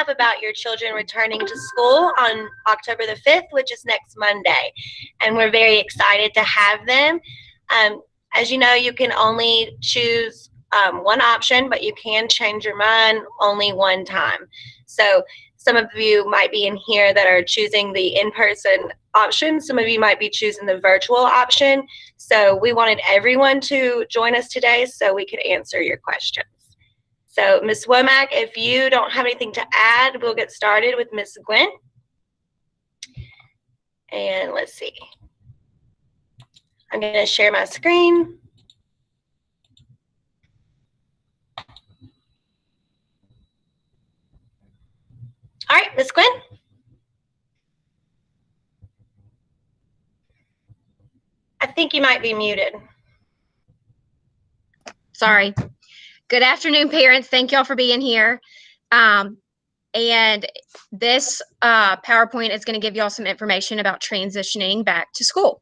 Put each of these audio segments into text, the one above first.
have about your children returning to school on October the 5th, which is next Monday. And we're very excited to have them. As you know, you can only choose one option, but you can change your mind only one time. So some of you might be in here that are choosing the in-person option. Some of you might be choosing the virtual option. So we wanted everyone to join us today so we could answer your questions. So Ms. Womack, if you don't have anything to add, we'll get started with Ms. Gwen. And let's see. I'm going to share my screen. All right, Ms. Gwen. I think you might be muted. Sorry. Good afternoon, parents. Thank y'all for being here. And this PowerPoint is going to give y'all some information about transitioning back to school.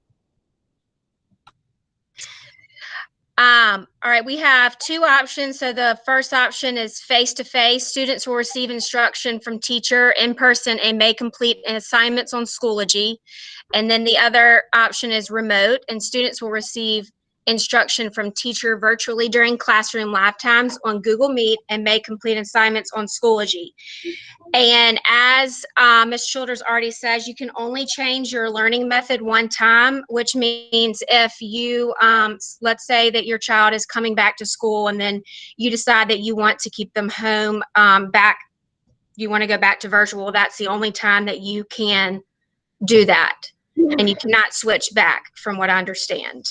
All right, we have two options. So the first option is face-to-face. Students will receive instruction from teacher in person and may complete assignments on Schoology. And then the other option is remote, and students will receive instruction from teacher virtually during classroom live times on Google Meet and may complete assignments on Schoology. And as Ms. Childers already says, you can only change your learning method one time, which means if you, let's say that your child is coming back to school and then you decide that you want to keep them home you want to go back to virtual, that's the only time that you can do that. And you cannot switch back from what I understand.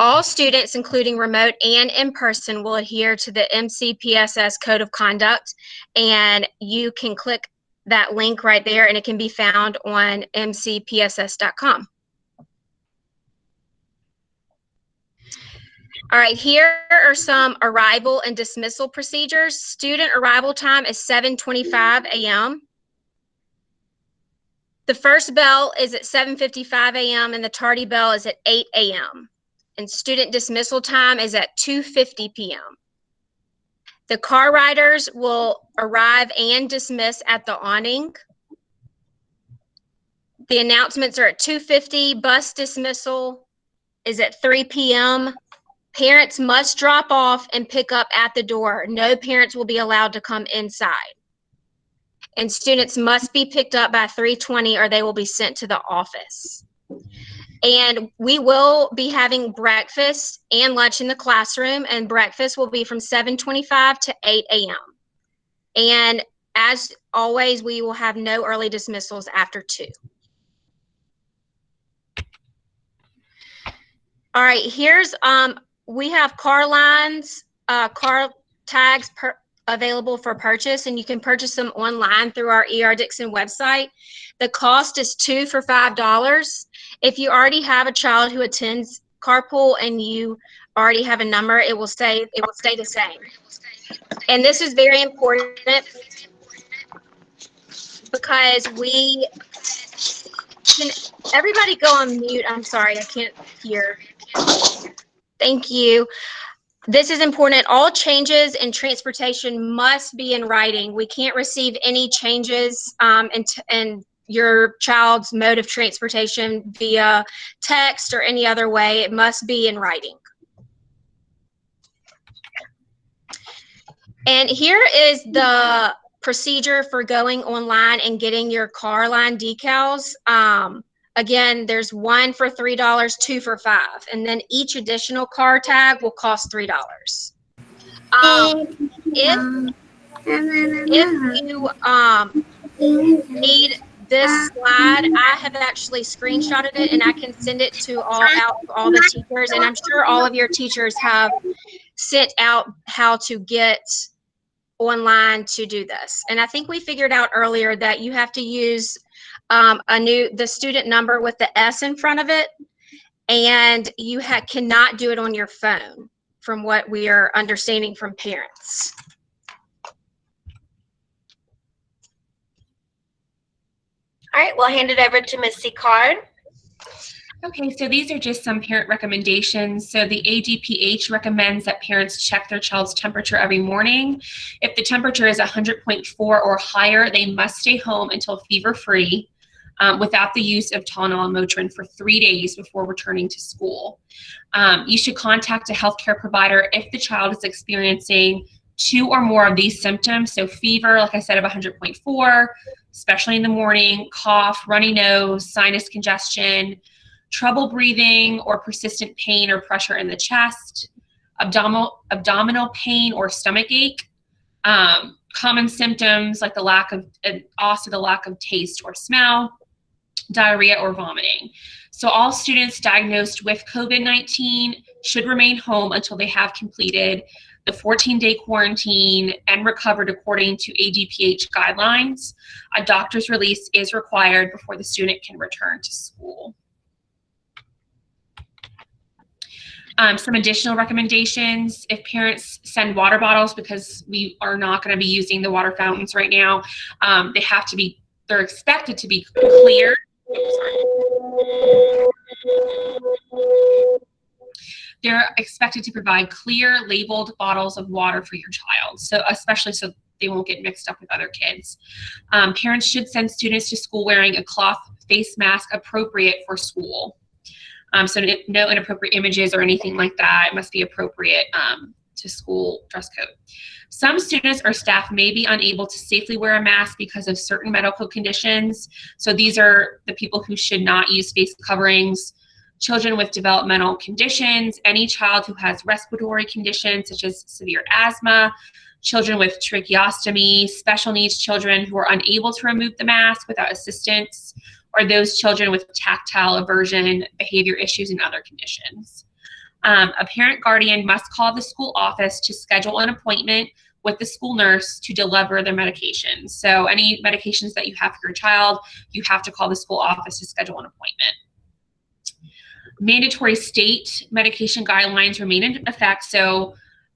All students, including remote and in-person, will adhere to the MCPSS Code of Conduct, and you can click that link right there, and it can be found on mcpss.com. All right, here are some arrival and dismissal procedures. Student arrival time is 7:25 a.m. The first bell is at 7:55 a.m. and the tardy bell is at 8 a.m. And student dismissal time is at 2:50 p.m. The car riders will arrive and dismiss at the awning. The announcements are at 2:50. Bus dismissal is at 3 p.m. Parents must drop off and pick up at the door. No parents will be allowed to come inside. And students must be picked up by 3:20 or they will be sent to the office. And we will be having breakfast and lunch in the classroom, and breakfast will be from 7:25 to 8 a.m. And as always, we will have no early dismissals after 2. All right, here's, we have car lines, car tags available for purchase, and you can purchase them online through our ER Dixon website. The cost is 2 for $5. If you already have a child who attends carpool and you already have a number, it will stay the same. And this is very important because can everybody go on mute? I'm sorry, I can't hear. Thank you. This is important. All changes in transportation must be in writing. We can't receive any changes in your child's mode of transportation via text or any other way. It must be in writing. And here is the procedure for going online and getting your car line decals. Again, there's 1 for $3, 2 for $5, and then each additional car tag will cost $3. If you need this slide, I have actually screenshotted it and I can send it to all the teachers, and I'm sure all of your teachers have sent out how to get online to do this. And I think we figured out earlier that you have to use the student number with the S in front of it, and you cannot do it on your phone from what we are understanding from parents. All right, we'll hand it over to Ms. Card. Okay, so these are just some parent recommendations. So the ADPH recommends that parents check their child's temperature every morning. If the temperature is 100.4 or higher, they must stay home until fever-free without the use of Tylenol and Motrin for 3 days before returning to school. You should contact a healthcare provider if the child is experiencing 2 or more of these symptoms. So fever, like I said, of 100.4, especially in the morning, cough, runny nose, sinus congestion, trouble breathing or persistent pain or pressure in the chest, abdominal pain or stomach ache, common symptoms like the lack of, and also the lack of taste or smell, diarrhea or vomiting. So all students diagnosed with COVID-19 should remain home until they have completed the 14-day quarantine and recovered according to ADPH guidelines. A doctor's release is required before the student can return to school. Some additional recommendations: if parents send water bottles, because we are not going to be using the water fountains right now, they're expected to be clear. They're expected to provide clear labeled bottles of water for your child, so especially so they won't get mixed up with other kids. Parents should send students to school wearing a cloth face mask appropriate for school. So no inappropriate images or anything like that. It must be appropriate to school dress code. Some students or staff may be unable to safely wear a mask because of certain medical conditions. So these are the people who should not use face coverings: children with developmental conditions, any child who has respiratory conditions such as severe asthma, children with tracheostomy, special needs children who are unable to remove the mask without assistance, or those children with tactile aversion, behavior issues, and other conditions. A parent guardian must call the school office to schedule an appointment with the school nurse to deliver their medications. So any medications that you have for your child, you have to call the school office to schedule an appointment. Mandatory state medication guidelines remain in effect. So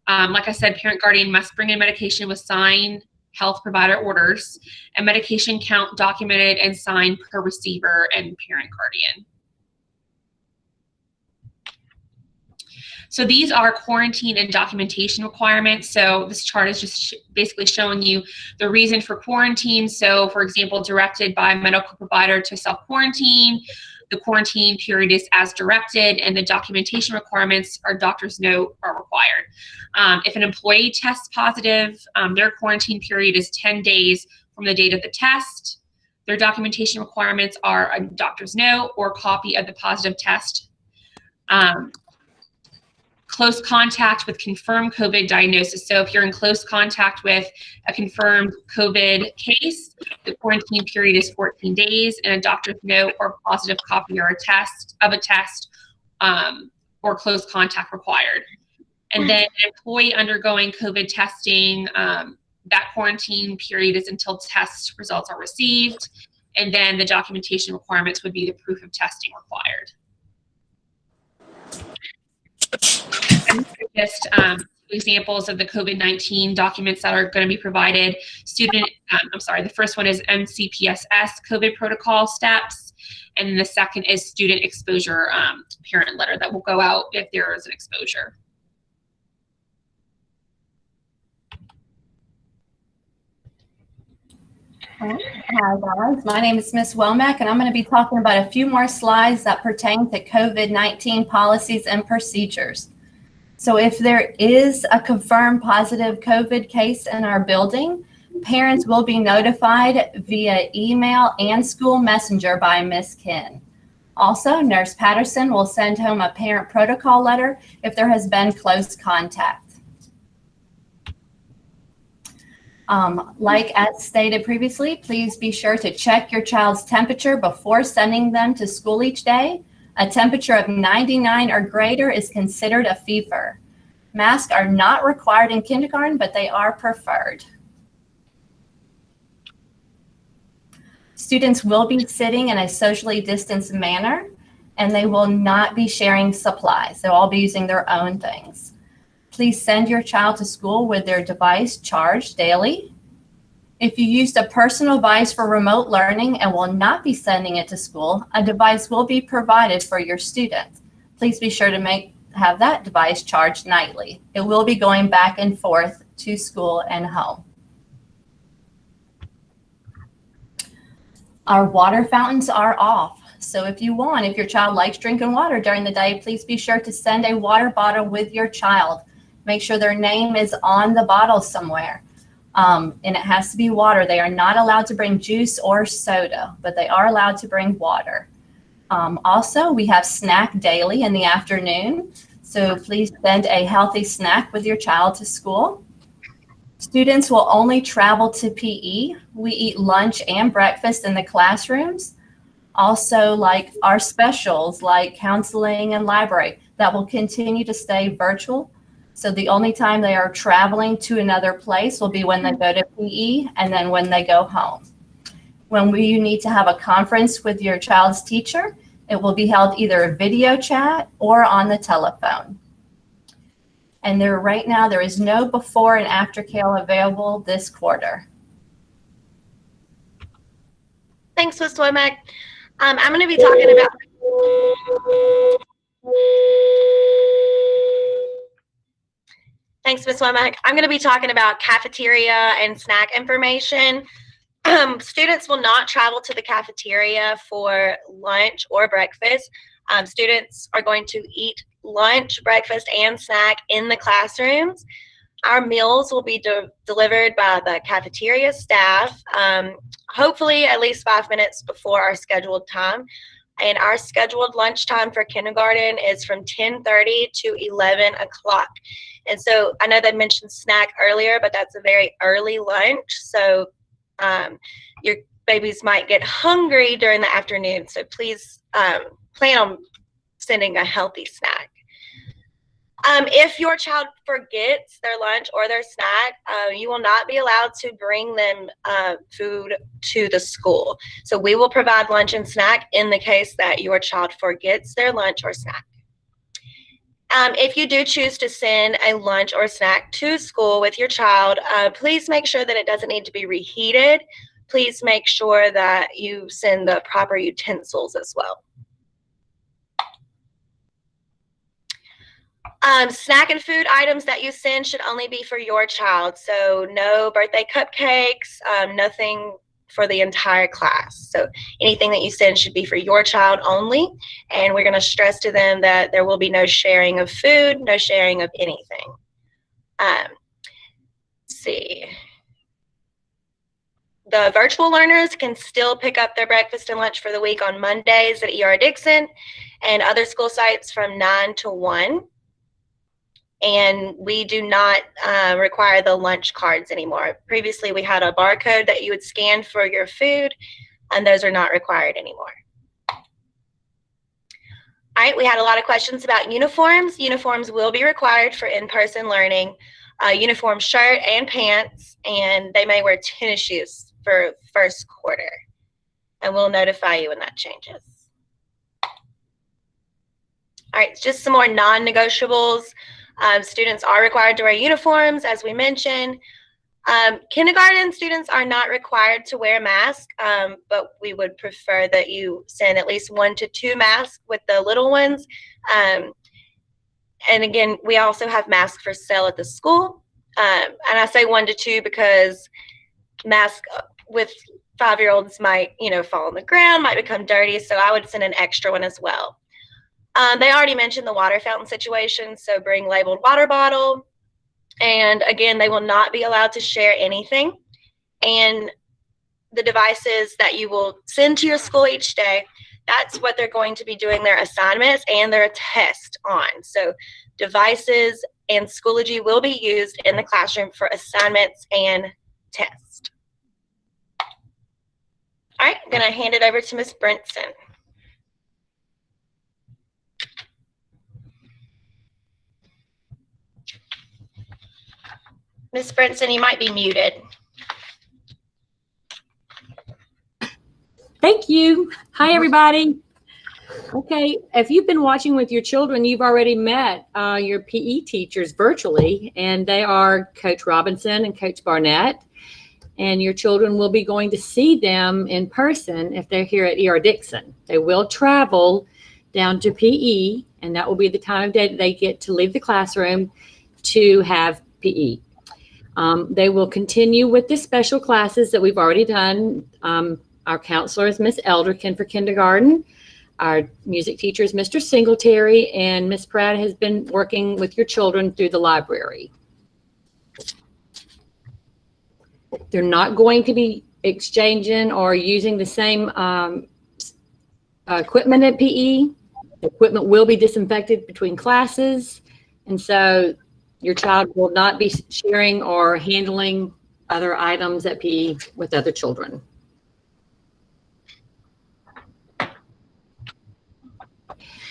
like I said, parent guardian must bring in medication with signed health provider orders, and medication count documented and signed per receiver and parent guardian. So these are quarantine and documentation requirements. So this chart is just basically showing you the reason for quarantine. So for example, directed by a medical provider to self-quarantine, the quarantine period is as directed, and the documentation requirements or doctor's note are required. If an employee tests positive, their quarantine period is 10 days from the date of the test. Their documentation requirements are a doctor's note or copy of the positive test. Close contact with confirmed COVID diagnosis. So if you're in close contact with a confirmed COVID case, the quarantine period is 14 days, and a doctor's note or positive copy or a test or close contact required. And then an employee undergoing COVID testing, that quarantine period is until test results are received. And then the documentation requirements would be the proof of testing required. Just examples of the COVID-19 documents that are going to be provided. The first one is MCPSS COVID protocol steps, and the second is student exposure parent letter that will go out if there is an exposure. Hi guys, my name is Ms. Womack, and I'm going to be talking about a few more slides that pertain to COVID-19 policies and procedures. So if there is a confirmed positive COVID case in our building, parents will be notified via email and school messenger by Ms. Ken. Also, Nurse Patterson will send home a parent protocol letter if there has been close contact. Like as stated previously, please be sure to check your child's temperature before sending them to school each day. A temperature of 99 or greater is considered a fever. Masks are not required in kindergarten, but they are preferred. Students will be sitting in a socially distanced manner, and they will not be sharing supplies. They'll all be using their own things. Please send your child to school with their device charged daily. If you used a personal device for remote learning and will not be sending it to school, a device will be provided for your student. Please be sure to have that device charged nightly. It will be going back and forth to school and home. Our water fountains are off. So if your child likes drinking water during the day, please be sure to send a water bottle with your child. Make sure their name is on the bottle somewhere. And it has to be water. They are not allowed to bring juice or soda, but they are allowed to bring water. Also, we have snack daily in the afternoon. So please send a healthy snack with your child to school. Students will only travel to PE. We eat lunch and breakfast in the classrooms. Also, like our specials like counseling and library, that will continue to stay virtual. So the only time they are traveling to another place will be when they go to PE and then when they go home. When you need to have a conference with your child's teacher, it will be held either a video chat or on the telephone. And right now, there is no before and after care available this quarter. Thanks, Ms. Womack. I'm going to be talking about Thanks, Ms. Womack. I'm going to be talking about cafeteria and snack information. Students will not travel to the cafeteria for lunch or breakfast. Students are going to eat lunch, breakfast, and snack in the classrooms. Our meals will be delivered by the cafeteria staff, hopefully at least 5 minutes before our scheduled time. And our scheduled lunchtime for kindergarten is from 10:30 to 11 o'clock. And so I know they mentioned snack earlier, but that's a very early lunch. So your babies might get hungry during the afternoon. So please plan on sending a healthy snack. If your child forgets their lunch or their snack, you will not be allowed to bring them food to the school. So we will provide lunch and snack in the case that your child forgets their lunch or snack. If you do choose to send a lunch or snack to school with your child, please make sure that it doesn't need to be reheated. Please make sure that you send the proper utensils as well. Snack and food items that you send should only be for your child. So no birthday cupcakes, nothing for the entire class. So anything that you send should be for your child only. And we're going to stress to them that there will be no sharing of food, no sharing of anything. Let's see. The virtual learners can still pick up their breakfast and lunch for the week on Mondays at ER Dixon and other school sites from 9 to 1. And we do not require the lunch cards anymore. Previously, we had a barcode that you would scan for your food, and those are not required anymore. All right, we had a lot of questions about uniforms. Uniforms will be required for in-person learning. Uniform shirt and pants, and they may wear tennis shoes for first quarter. And we'll notify you when that changes. All right, just some more non-negotiables. Students are required to wear uniforms, as we mentioned. Kindergarten students are not required to wear a mask, but we would prefer that you send at least 1 to 2 masks with the little ones. And again, we also have masks for sale at the school. And I say 1 to 2 because masks with 5-year-olds might, fall on the ground, might become dirty. So I would send an extra one as well. They already mentioned the water fountain situation, so bring labeled water bottle. And again, they will not be allowed to share anything. And the devices that you will send to your school each day, that's what they're going to be doing their assignments and their test on. So devices and Schoology will be used in the classroom for assignments and tests. All right, I'm going to hand it over to Ms. Brinson. Ms. Brinson, you might be muted. Thank you. Hi, everybody. Okay, if you've been watching with your children, you've already met your PE teachers virtually, and they are Coach Robinson and Coach Barnett. and your children will be going to see them in person if they're here at ER Dixon. They will travel down to PE, and that will be the time of day that they get to leave the classroom to have PE. They will continue with the special classes that we've already done. Our counselor is Miss Elderkin for kindergarten. Our music teacher is Mr. Singletary, and Miss Pratt has been working with your children through the library. They're not going to be exchanging or using the same equipment at PE. The equipment will be disinfected between classes, and so your child will not be sharing or handling other items at PE with other children.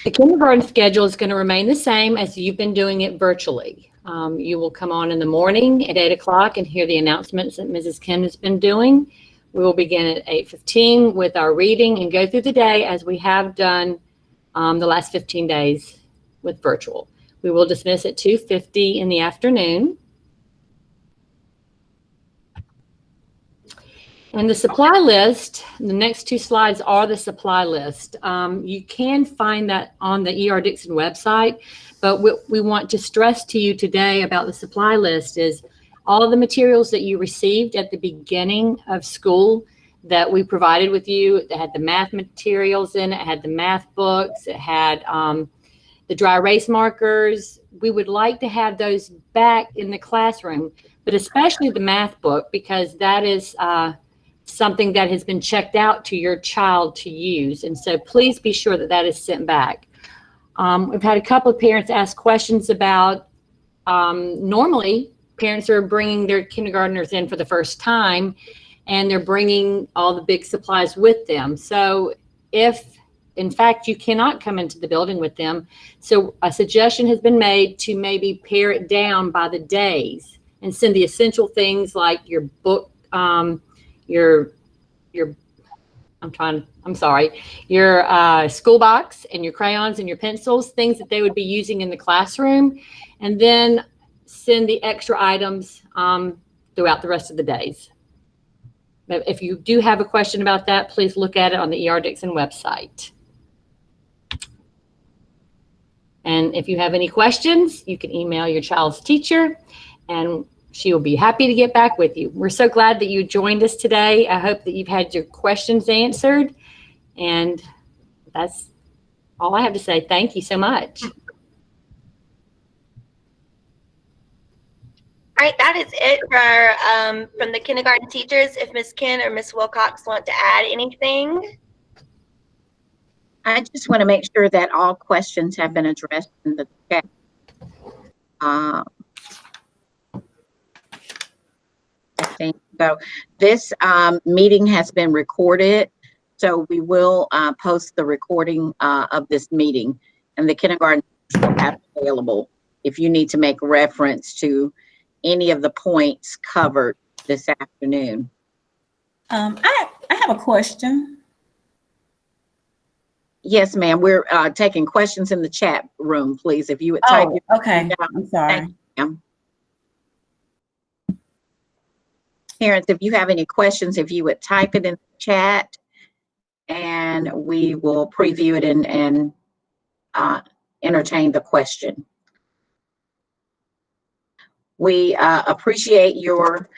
The kindergarten schedule is going to remain the same as you've been doing it virtually. You will come on in the morning at 8 o'clock and hear the announcements that Mrs. Kim has been doing. We will begin at 8:15 with our reading and go through the day as we have done the last 15 days with virtual. We will dismiss at 2:50 in the afternoon. And the supply list, the next two slides are the supply list. You can find that on the ER Dixon website, but what we want to stress to you today about the supply list is all of the materials that you received at the beginning of school that we provided with you. It had the math materials in it, it had the math books, it had the dry erase markers. We would like to have those back in the classroom, but especially the math book, because that is something that has been checked out to your child to use. And so please be sure that that is sent back. We've had a couple of parents ask questions about, normally parents are bringing their kindergartners in for the first time and they're bringing all the big supplies with them. So if in fact you cannot come into the building with them, so a suggestion has been made to maybe pare it down by the days and send the essential things like your book, your school box and your crayons and your pencils, things that they would be using in the classroom, and then send the extra items throughout the rest of the days. But if you do have a question about that, please look at it on the ER Dixon website. And if you have any questions, you can email your child's teacher and she will be happy to get back with you. We're so glad that you joined us today. I hope that you've had your questions answered. And that's all I have to say. Thank you so much. All right, that is it for from the kindergarten teachers. If Ms. Ken or Ms. Wilcox want to add anything. I just want to make sure that all questions have been addressed in the chat. So this meeting has been recorded, so we will post the recording of this meeting, and the kindergarten will have it available if you need to make reference to any of the points covered this afternoon. I have a question. Yes, ma'am. We're taking questions in the chat room, please. If you would type. Oh, okay. I'm sorry. Parents, if you have any questions, if you would type it in the chat, and we will preview it and entertain the question. We appreciate your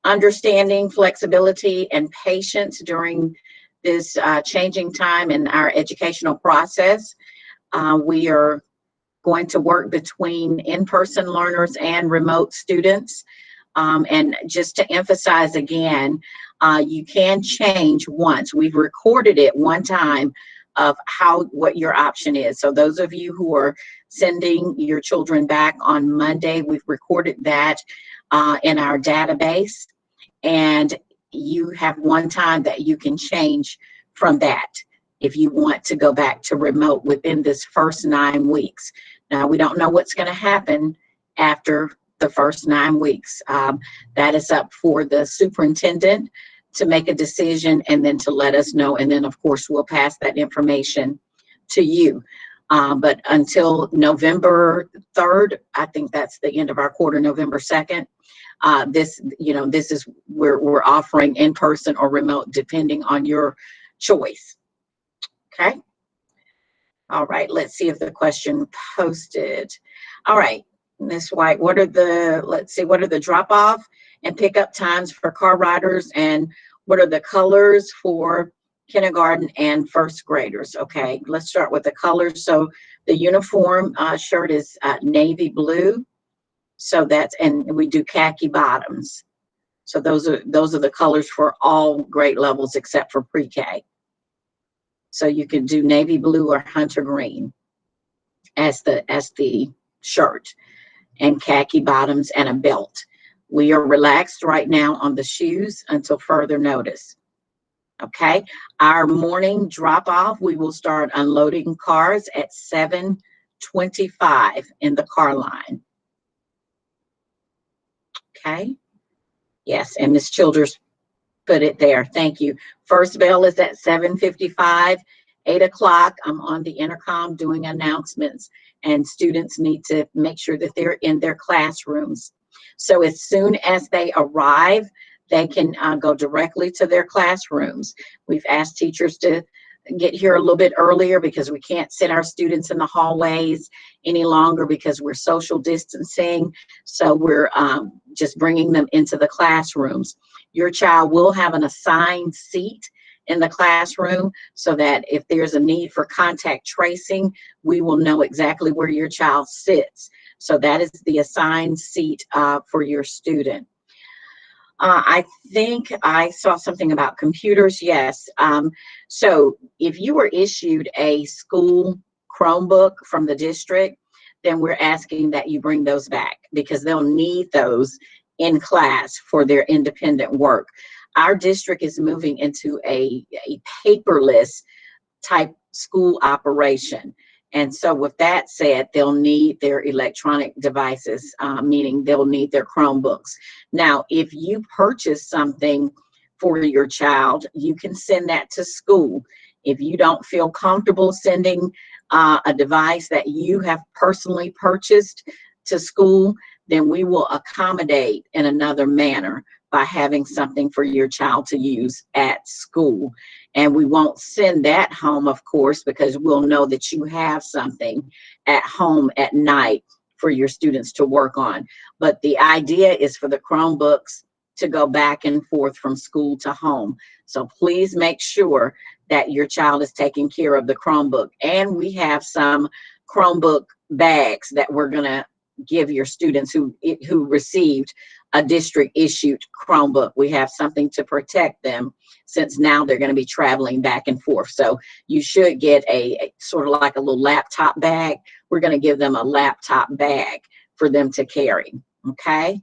understanding, flexibility, and patience during this changing time in our educational process. We are going to work between in-person learners and remote students. And just to emphasize again, you can change once. We've recorded it one time of what your option is. So those of you who are sending your children back on Monday, we've recorded that in our database, and you have one time that you can change from that if you want to go back to remote within this first 9 weeks. Now, we don't know what's going to happen after the first 9 weeks. That is up for the superintendent to make a decision and then to let us know. And then, of course, we'll pass that information to you. But until November 3rd, I think that's the end of our quarter, November 2nd, this is we're offering in person or remote depending on your choice. Okay. All right, let's see if the question posted. All right, Ms. White, what are the drop-off and pickup times for car riders, and what are the colors for kindergarten and first graders? Okay, let's start with the colors. So the uniform shirt is navy blue. So and we do khaki bottoms. So those are the colors for all grade levels except for pre-K. So you can do navy blue or hunter green as the shirt, and khaki bottoms and a belt. We are relaxed right now on the shoes until further notice. Okay, our morning drop off, we will start unloading cars at 7:25 in the car line. Okay, yes, and Ms. Childers put it there. Thank you. First bell is at 7:55. 8 o'clock, I'm on the intercom doing announcements, and students need to make sure that they're in their classrooms. So as soon as they arrive, they can go directly to their classrooms. We've asked teachers to get here a little bit earlier because we can't sit our students in the hallways any longer because we're social distancing. So we're just bringing them into the classrooms. Your child will have an assigned seat in the classroom so that if there's a need for contact tracing, we will know exactly where your child sits. So that is the assigned seat for your student. I think I saw something about computers. Yes. So if you were issued a school Chromebook from the district, then we're asking that you bring those back because they'll need those in class for their independent work. Our district is moving into a paperless type school operation. And so with that said, they'll need their electronic devices, meaning they'll need their Chromebooks. Now, if you purchase something for your child, you can send that to school. If you don't feel comfortable sending a device that you have personally purchased to school, then we will accommodate in another manner by having something for your child to use at school. And we won't send that home, of course, because we'll know that you have something at home at night for your students to work on. But the idea is for the Chromebooks to go back and forth from school to home. So please make sure that your child is taking care of the Chromebook. And we have some Chromebook bags that we're gonna give your students who received a district issued Chromebook. We have something to protect them since now they're going to be traveling back and forth. So you should get a sort of like a little laptop bag. We're going to give them a laptop bag for them to carry. Okay.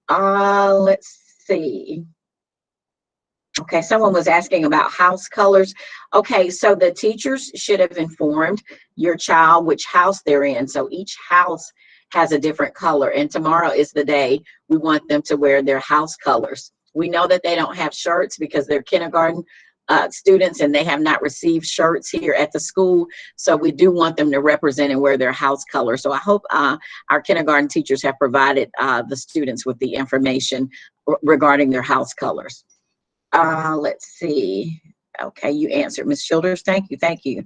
Let's see. Okay, someone was asking about house colors. Okay, so the teachers should have informed your child which house they're in. So each house has a different color, and tomorrow is the day we want them to wear their house colors. We know that they don't have shirts because they're kindergarten students and they have not received shirts here at the school. So we do want them to represent and wear their house color. So I hope our kindergarten teachers have provided the students with the information regarding their house colors. Let's see. Okay, you answered, Ms. Childers. Thank you. Thank you.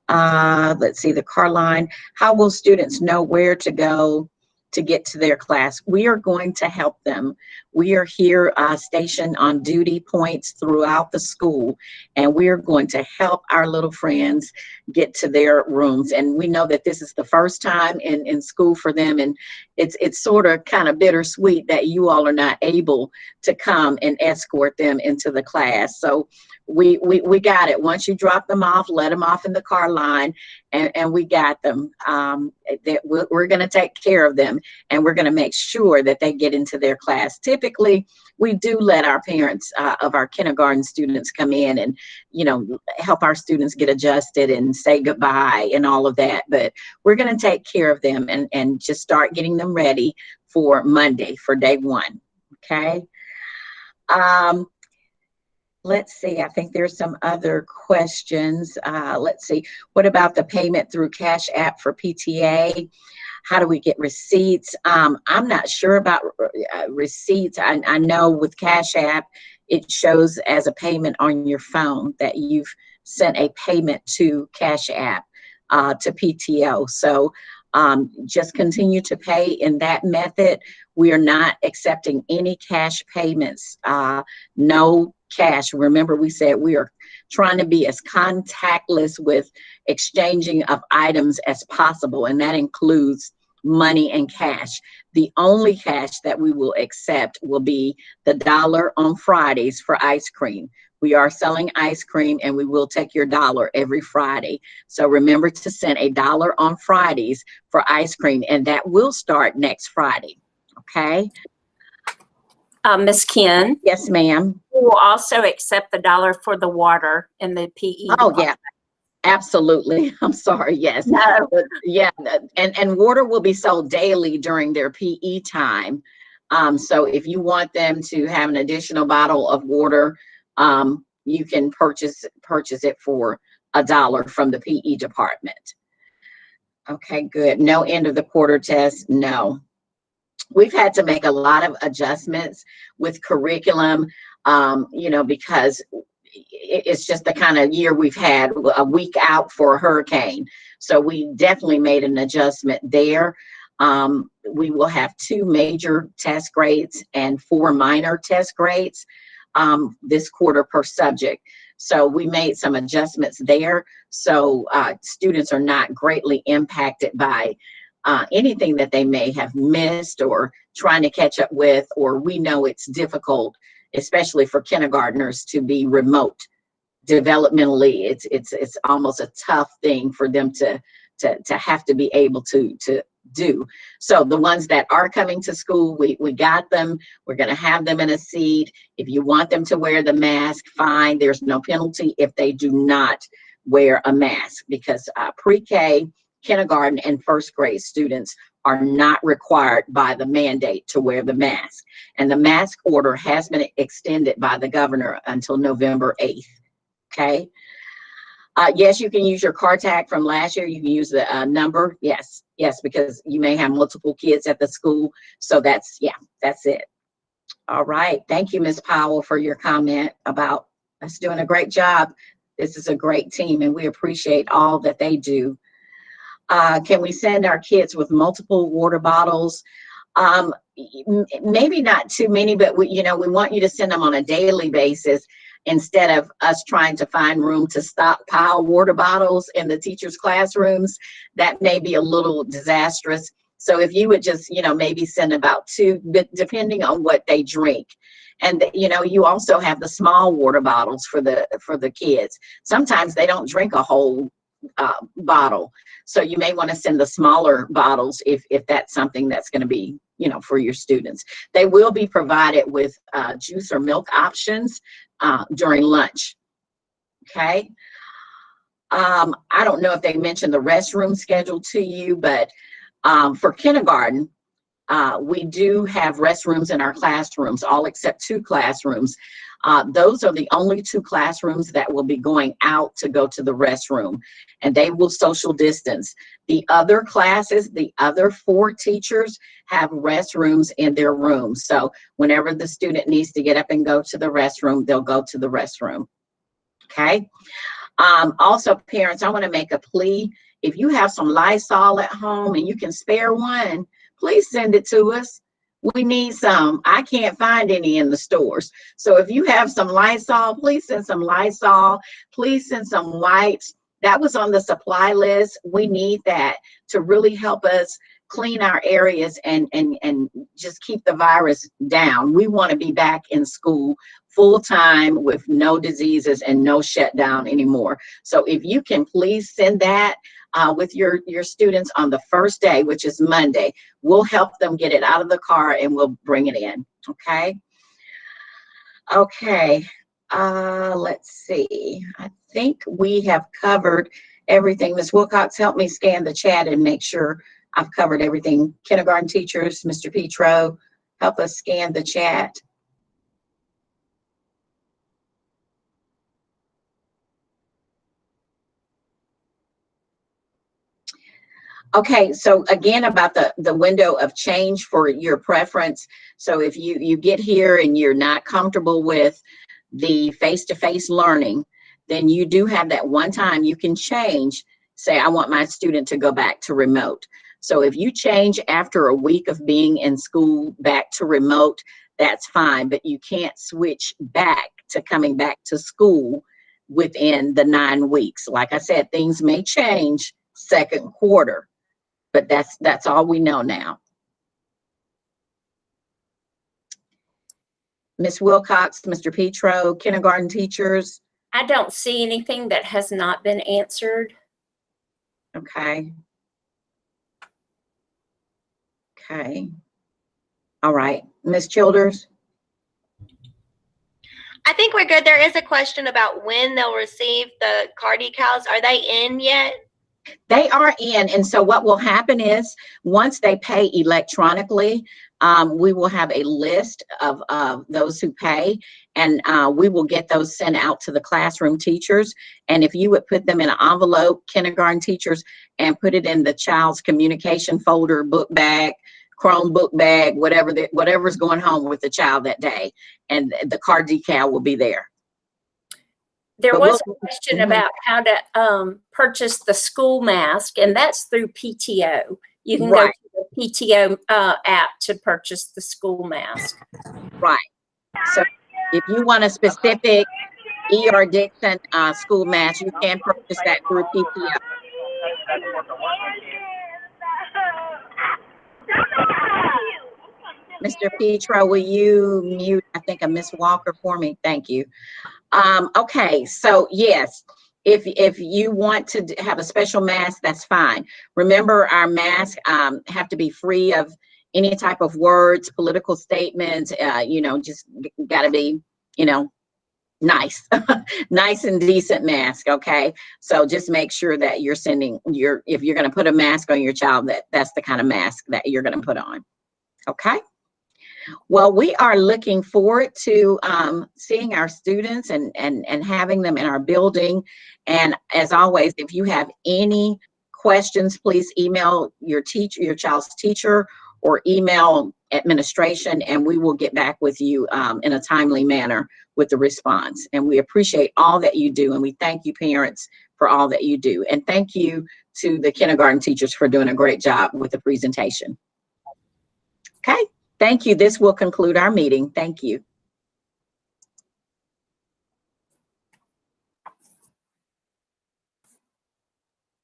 Let's see, the car line. How will students know where to go to get to their class? We are going to help them. We are here stationed on duty points throughout the school, and we are going to help our little friends get to their rooms. And we know that this is the first time in school for them, and it's sort of kind of bittersweet that you all are not able to come and escort them into the class. So we got it. Once you drop them off, let them off in the car line, and we got them. We're going to take care of them, and we're going to make sure that they get into their class. Typically, we do let our parents of our kindergarten students come in and, you know, help our students get adjusted and say goodbye and all of that. But we're going to take care of them and just start getting them ready for Monday, for day one. Okay. Let's see, I think there's some other questions. Let's see, what about the payment through Cash App for PTA? How do we get receipts? I'm not sure about receipts. I know with Cash App, it shows as a payment on your phone that you've sent a payment to Cash App, to PTO. So just continue to pay in that method. We are not accepting any cash payments, no cash. Remember, we said we are trying to be as contactless with exchanging of items as possible, and that includes money and cash. The only cash that we will accept will be the $1 on Fridays for ice cream. We are selling ice cream, and we will take your $1 every Friday. So remember to send a $1 on Fridays for ice cream, and that will start next Friday. Okay? Ms. Ken, Yes, ma'am. we will also accept the $1 for the water in the PE. Oh, yeah. Absolutely. I'm sorry. Yes. No. Yeah. And water will be sold daily during their PE time. So if you want them to have an additional bottle of water, you can purchase it for $1 from the PE department. Okay, good. No end of the quarter test. No. We've had to make a lot of adjustments with curriculum, because it's just the kind of year we've had, a week out for a hurricane. So we definitely made an adjustment there. We will have 2 major test grades and 4 minor test grades this quarter per subject. So we made some adjustments there. So students are not greatly impacted by anything that they may have missed or trying to catch up with, or we know it's difficult, especially for kindergartners, to be remote. Developmentally, it's almost a tough thing for them to have to be able to do. So the ones that are coming to school, we got them. We're going to have them in a seat. If you want them to wear the mask, fine. There's no penalty if they do not wear a mask, because pre-K, kindergarten, and first grade students are not required by the mandate to wear the mask. And the mask order has been extended by the governor until November 8th. Okay. Yes, you can use your car tag from last year. You can use the number. Yes, because you may have multiple kids at the school. So that's it. All right. Thank you, Ms. Powell, for your comment about us doing a great job. This is a great team, and we appreciate all that they do. Can we send our kids with multiple water bottles? Maybe not too many, but we want you to send them on a daily basis instead of us trying to find room to stockpile water bottles in the teachers' classrooms. That may be a little disastrous. So if you would just, maybe send about 2, but depending on what they drink. And, you also have the small water bottles for the kids. Sometimes they don't drink a whole bottle. So you may want to send the smaller bottles if that's something that's going to be, for your students. They will be provided with juice or milk options during lunch. Okay. I don't know if they mentioned the restroom schedule to you, but for kindergarten, we do have restrooms in our classrooms, all except 2 classrooms. Those are the only 2 classrooms that will be going out to go to the restroom, and they will social distance. The other classes, the other 4 teachers have restrooms in their rooms. So whenever the student needs to get up and go to the restroom, they'll go to the restroom. Okay. Also, parents, I want to make a plea. If you have some Lysol at home and you can spare one, please send it to us. We need some. I can't find any in the stores. So if you have some Lysol, please send some Lysol. Please send some wipes. That was on the supply list. We need that to really help us clean our areas and just keep the virus down. We want to be back in school full time with no diseases and no shutdown anymore. So if you can please send that with your students on the first day, which is Monday, we'll help them get it out of the car and we'll bring it in. Okay. Okay. Let's see. I think we have covered everything. Ms. Wilcox, help me scan the chat and make sure I've covered everything. Kindergarten teachers, Mr. Petro, help us scan the chat. Okay, so again, about the window of change for your preference. So if you get here and you're not comfortable with the face-to-face learning, then you do have that one time you can change, say, I want my student to go back to remote. So if you change after a week of being in school back to remote, that's fine, but you can't switch back to coming back to school within the 9 weeks. Like I said, things may change second quarter, but that's all we know now. Ms. Wilcox, Mr. Petro, kindergarten teachers. I don't see anything that has not been answered. Okay. Okay. All right. Ms. Childers? I think we're good. There is a question about when they'll receive the card decals. Are they in yet? They are in, and so what will happen is once they pay electronically, we will have a list of those who pay, and we will get those sent out to the classroom teachers. And if you would put them in an envelope, kindergarten teachers, and put it in the child's communication folder, book bag, Chromebook bag, whatever's going home with the child that day, and the card decal will be there. There was a question about how to purchase the school mask, and that's through PTO. You can go to the PTO app to purchase the school mask. Right. So if you want a specific ER Dixon school mask, you can purchase that through PTO. Mr. Petro, will you mute, I think, a Miss Walker for me? Thank you. Okay, so yes, if you want to have a special mask, that's fine. Remember, our masks have to be free of any type of words, political statements, just got to be, nice, nice and decent mask, okay? So just make sure that you're sending if you're going to put a mask on your child, that's the kind of mask that you're going to put on, okay? Well, we are looking forward to seeing our students and having them in our building. And as always, if you have any questions, please email your child's teacher, or email administration, and we will get back with you in a timely manner with the response. And we appreciate all that you do, and we thank you, parents, for all that you do. And thank you to the kindergarten teachers for doing a great job with the presentation. Okay. Thank you. This will conclude our meeting. Thank you.